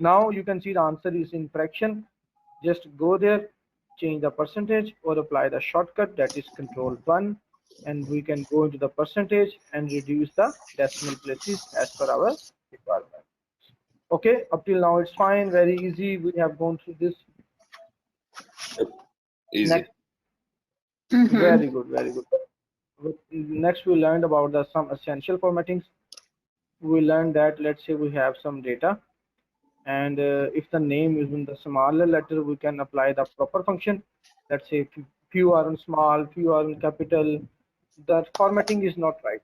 Now you can see the answer is in fraction. Just go there, change the percentage or apply the shortcut, that is control 1, and we can go into the percentage and reduce the decimal places as per our requirement. Okay, up till now it's fine, very easy, we have gone through this. Easy. Next. Very good, very good. Next we learned about the some essential formattings. We learned that, let's say we have some data, and if the name is in the smaller letter, we can apply the proper function. Let's say few are in small, few are in capital, the formatting is not right.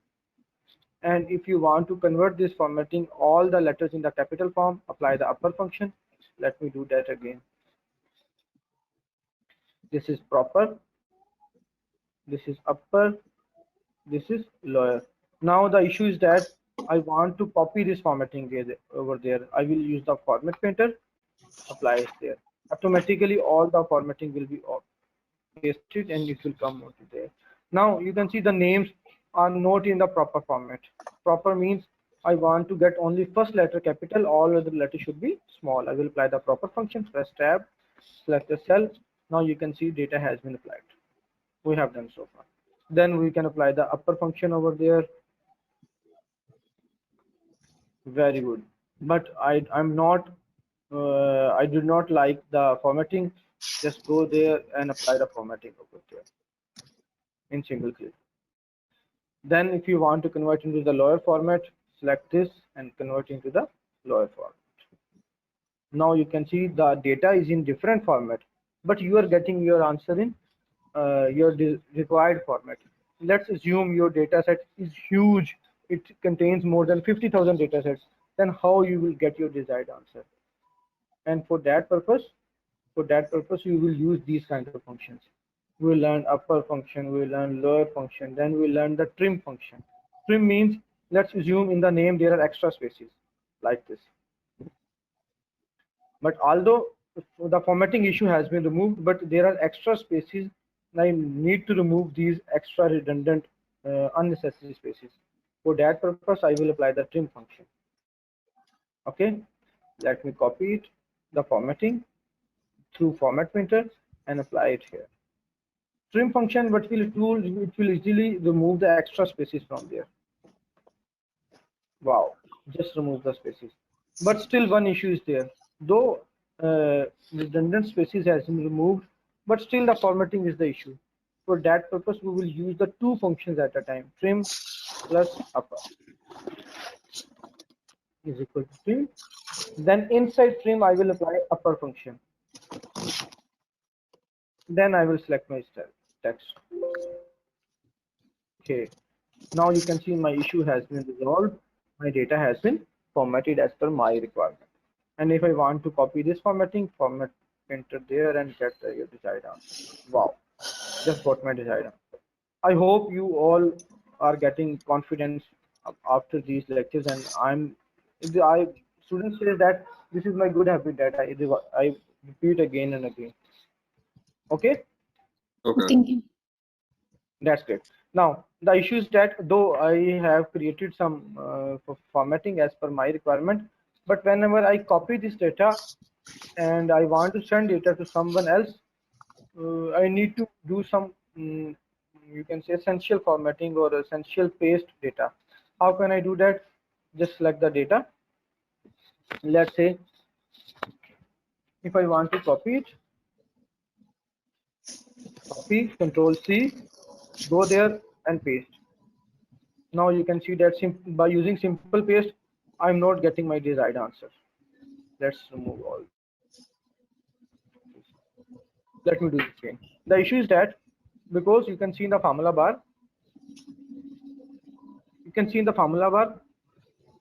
And if you want to convert this formatting all the letters in the capital form, apply the upper function. Let me do that again. This is proper, this is upper, this is lower. Now the issue is that I want to copy this formatting over there. I will use the format painter, apply it there. Automatically all the formatting will be pasted and it will come onto there. Now you can see the names are not in the proper format. Proper means I want to get only first letter capital, all other letters should be small. I will apply the proper function, press tab, select the cell. Now you can see data has been applied. We have done so far. Then we can apply the upper function over there. Very good. But I'm not I do not like the formatting. Just go there and apply the formatting over there in single click. Then if you want to convert into the lower format, select this and convert into the lower format. Now you can see the data is in different format, but you are getting your answer in your required format. Let's assume your data set is huge. It contains more than 50,000 data sets. Then how you will get your desired answer? And for that purpose, you will use these kind of functions. We will learn upper function, we will learn lower function, then we will learn the trim function. Trim means, let's assume in the name there are extra spaces like this. But although the formatting issue has been removed, but there are extra spaces, and I need to remove these extra redundant unnecessary spaces. For that purpose, I will apply the trim function. Okay, let me copy it, the formatting through format painter and apply it here. Trim function, what will it do? It will easily remove the extra spaces from there. Wow, just remove the spaces. But still one issue is there. Though redundant spaces has been removed, but still the formatting is the issue. For that purpose, we will use the two functions at a time. Trim plus upper is equal to trim. Then inside trim, I will apply upper function. Then I will select my text. Okay. Now you can see my issue has been resolved. My data has been formatted as per my requirement. And if I want to copy this formatting, format painter there and get your desired answer. Wow, just got my desired answer. I hope you all are getting confidence after these lectures, and students say that this is my good habit that I repeat again and again. Okay. Okay. Thank you. That's great. Now the issue is that though I have created some formatting as per my requirement, but whenever I copy this data and I want to send data to someone else, I need to do some you can say essential formatting or essential paste data. How can I do that? Just select the data. Let's say if I want to copy it, copy, Control C, go there and paste. Now you can see that by using simple paste, I'm not getting my desired answer. Let's remove all. Let me do it again. The issue is that because you can see in the formula bar,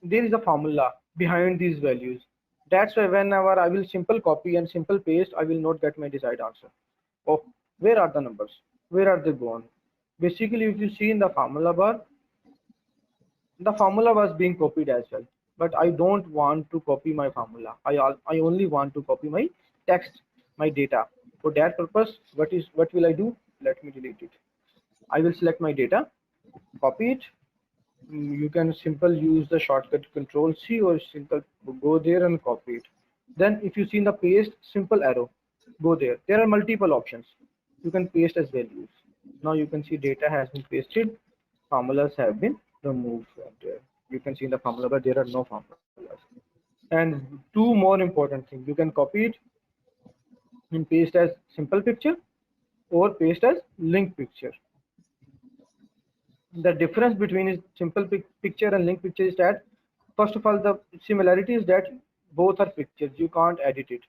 there is a formula behind these values. That's why whenever I will simple copy and simple paste, I will not get my desired answer. Oh, where are the numbers? Where are they gone? Basically, if you see in the formula bar, the formula was being copied as well, but I don't want to copy my formula. I only want to copy my text, my data. For that purpose, what will I do? Let me delete it. I will select my data, copy it. You can simple use the shortcut Control C or simple go there and copy it. Then if you see in the paste, simple arrow, go there. There are multiple options. You can paste as values. Now you can see data has been pasted, formulas have been removed from there. You can see in the formula, but there are no formulas. And two more important things, you can copy it and paste as simple picture or paste as link picture. The difference between is simple picture and link picture is that, first of all, the similarity is that both are pictures, you can't edit it.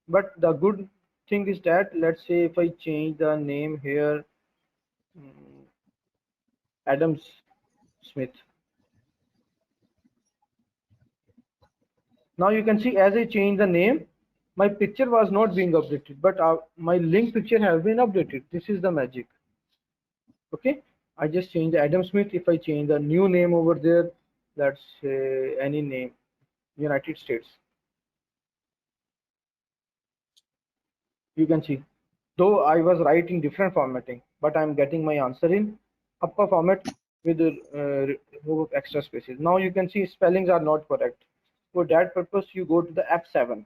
But the good thing is that, let's say if I change the name here, mm, Adams Smith. Now you can see as I change the name, my picture was not being updated, but my link picture has been updated. This is the magic. Okay, I just change Adam Smith. If I change the new name over there, let's say any name, United States, you can see, though I was writing different formatting, but I'm getting my answer in upper format with remove extra spaces. Now you can see spellings are not correct. For that purpose, you go to the F7.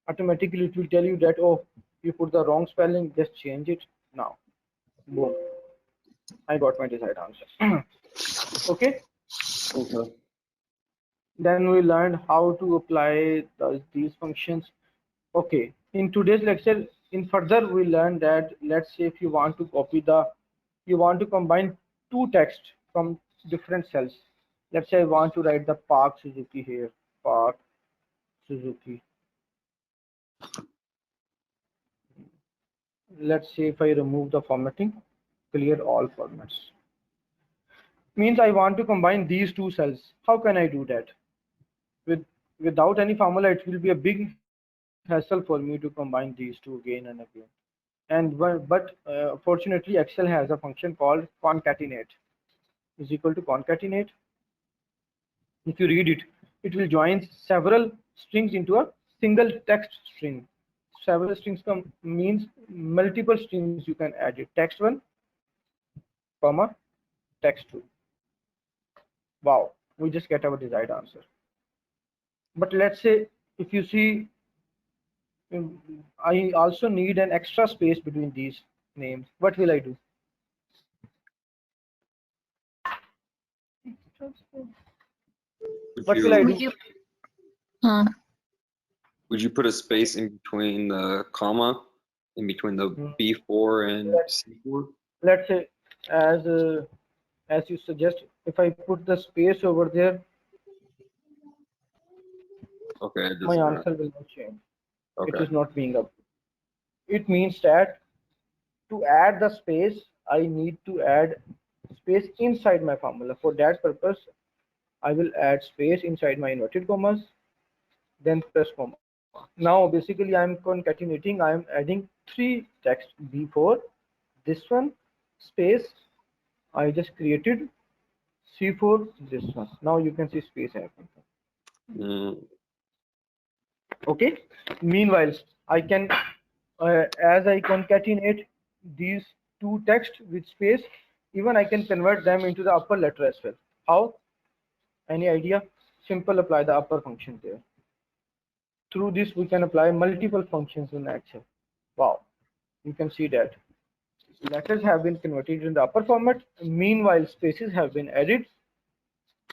Automatically, it will tell you that, oh, you put the wrong spelling, just change it now. Boom. I got my desired answer. Okay. Okay. Then we learned how to apply these functions. Okay. In today's lecture, in further, we learned that, let's say if you want to you want to combine two text from different cells. Let's say I want to write the Park Suzuki here. Park Suzuki. Let's say if I remove the formatting, clear all formats. Means I want to combine these two cells. How can I do that? Without any formula, it will be a big hassle for me to combine these two again and again. Fortunately, Excel has a function called concatenate. Is equal to concatenate. If you read it, it will join several strings into a single text string. Several strings means multiple strings you can add it. Text 1, comma, text 2. Wow, we just get our desired answer. But let's say if you see, I also need an extra space between these names. What will I do? Would What will I you do? Uh, would you put a space in between the comma, in between the Hmm. B4 and C4? Let's say, as you suggest, if I put the space over there, Okay, it my doesn't matter. answer will not change. It Okay. is not being up. It means that to add the space, I need to add space inside my formula. For that purpose, I will add space inside my inverted commas, then press comma. Now, basically, I'm concatenating. I'm adding three text before this one space. I just created C4 this one. Now you can see space happening. Mm, Okay. Meanwhile, I can, as I concatenate these two text with space, even I can convert them into the upper letter as well. How? Any idea? Simple, apply the upper function there. Through this, we can apply multiple functions in Excel. Wow, you can see that letters have been converted in the upper format. Meanwhile, spaces have been added.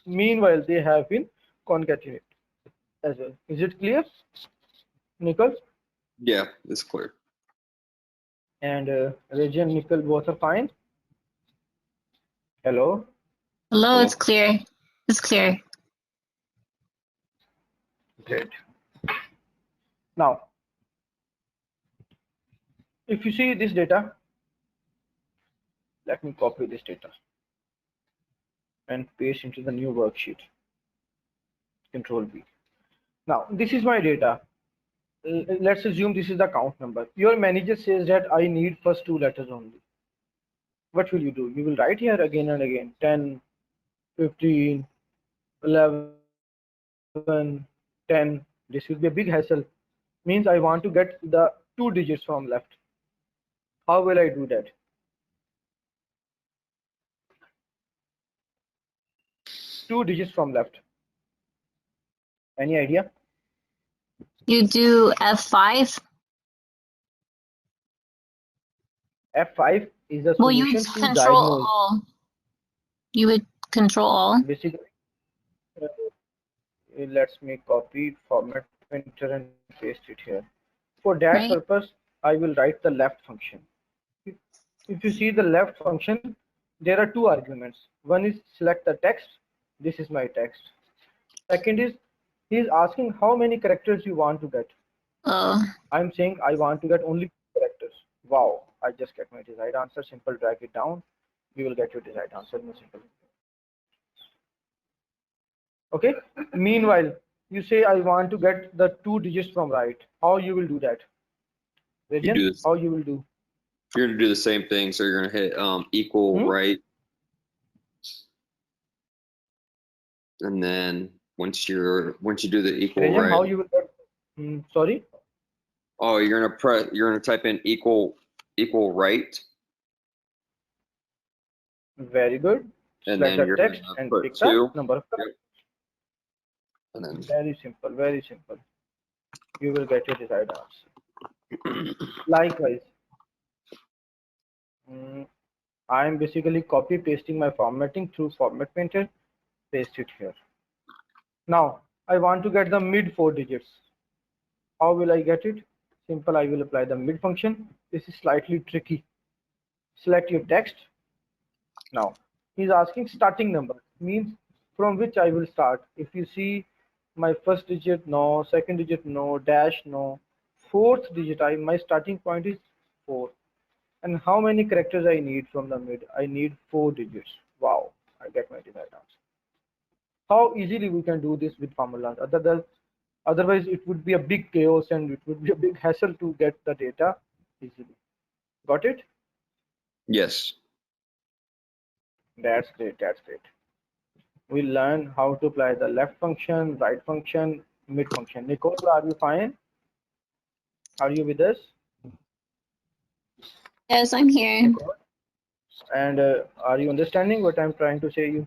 Meanwhile, they have been concatenated as well. Is it clear, Nicole? yeah, it's clear. And Reggie and Nicole both are fine. Hello. hello, it's Hello? clear. It's clear. Great. Now, if you see this data, let me copy this data and paste into the new worksheet. Control V. Now, this is my data. Let's assume this is the count number. Your manager says that I need first two letters only. What will you do? You will write here again and again 10, 15, 11, 10. This will be a big hassle. Means I want to get the two digits from left. How will I do that? Two digits from left. Any idea? You do F5. F5 is a Well, you would solution to control diagnose. all. You would control all. Basically, uh, let's me copy format pointer and paste it here. For that Right. purpose, I will write the left function. If you see the left function, there are two arguments. One is select the text. This is my text. Second is he is asking how many characters you want to get. Oh, I'm saying I want to get only 2 characters. Wow, I just get my desired answer. Simple, drag it down. You will get your desired answer in a simple. Okay. Meanwhile, you say I want to get the 2 digits from right. How you will do that? You Rajan, do this. how you will do? You're gonna do the same thing. So you're gonna hit equal right, and then once you do the equal Rajan, right, how you will get? Sorry. oh, you're gonna type in equal right, Very good. and Select then the you're text gonna and put pick the 2. number of Yep. characters. And then Very simple, very simple. You will get your desired answer. Likewise, I am basically copy pasting my formatting through format painter, paste it here. Now I want to get the mid 4 digits. How will I get it? Simple, I will apply the mid function. This is slightly tricky. Select your text. Now he's asking starting number, means from which I will start. If you see my first digit, no, second digit, no, dash, no, fourth digit, my starting point is 4. And how many characters I need from the mid? I need 4 digits. Wow, I get my desired answer. How easily we can do this with formulas. Otherwise, it would be a big chaos and it would be a big hassle to get the data easily. Got it? yes, That's great. That's great. We learn how to apply the left function, right function, mid function. Nicole, are you fine? Are you with us? yes, I'm here. Nicole? And are you understanding what I'm trying to say you?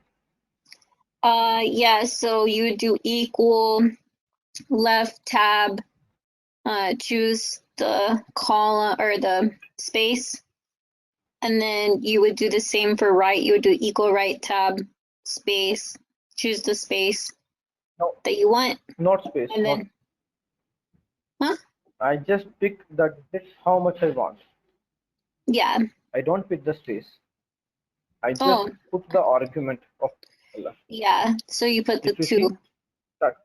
Yeah, so you would do equal, left tab, choose the column or the space, and then you would do the same for right. You would do equal right tab, space, choose the space No, that you want, not space. and Not. then, huh? I just pick the that's how much I want. Yeah. I don't pick the space. I just Oh, put the argument of formula. yeah. So you put the If you see 2. that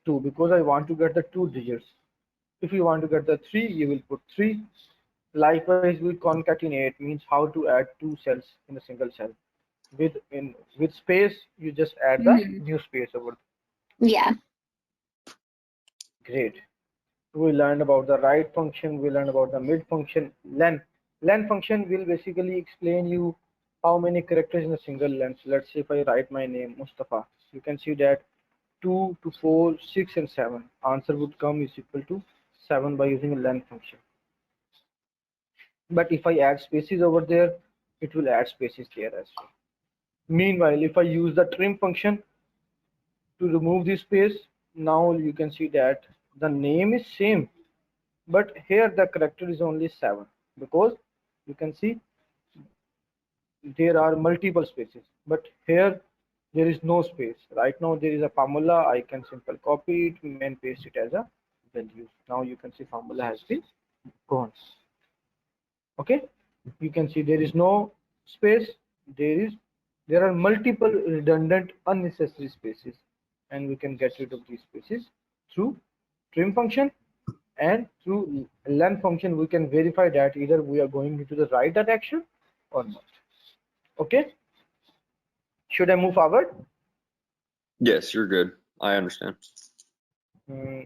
2 because I want to get the 2 digits. If you want to get the 3, you will put 3. Likewise, with concatenate means how to add 2 cells in a single cell. With space, you just add the Mhm. new space over. Yeah. Great. We learned about the right function. We learned about the mid function. Len function will basically explain you how many characters in a single length. Let's say if I write my name Mustafa, you can see that 2 to 4, 6, and 7. Answer would come is equal to 7 by using a len function. But if I add spaces over there, it will add spaces there as well. Meanwhile, if I use the trim function to remove this space, now you can see that the name is same, but here the character is only 7 because you can see there are multiple spaces, but here there is no space. Right now there is a formula. I can simply copy it and paste it as a value. Now you can see formula has been gone. Okay, you can see there is no space. There are multiple redundant unnecessary spaces, and we can get rid of these spaces through trim function, and through len function we can verify that either we are going into the right direction or not. Okay, should I move forward? yes, you're good. I understand.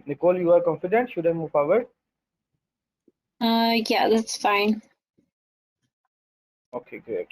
Nicole, you are confident? Should I move forward? Yeah, that's fine. Okay, great.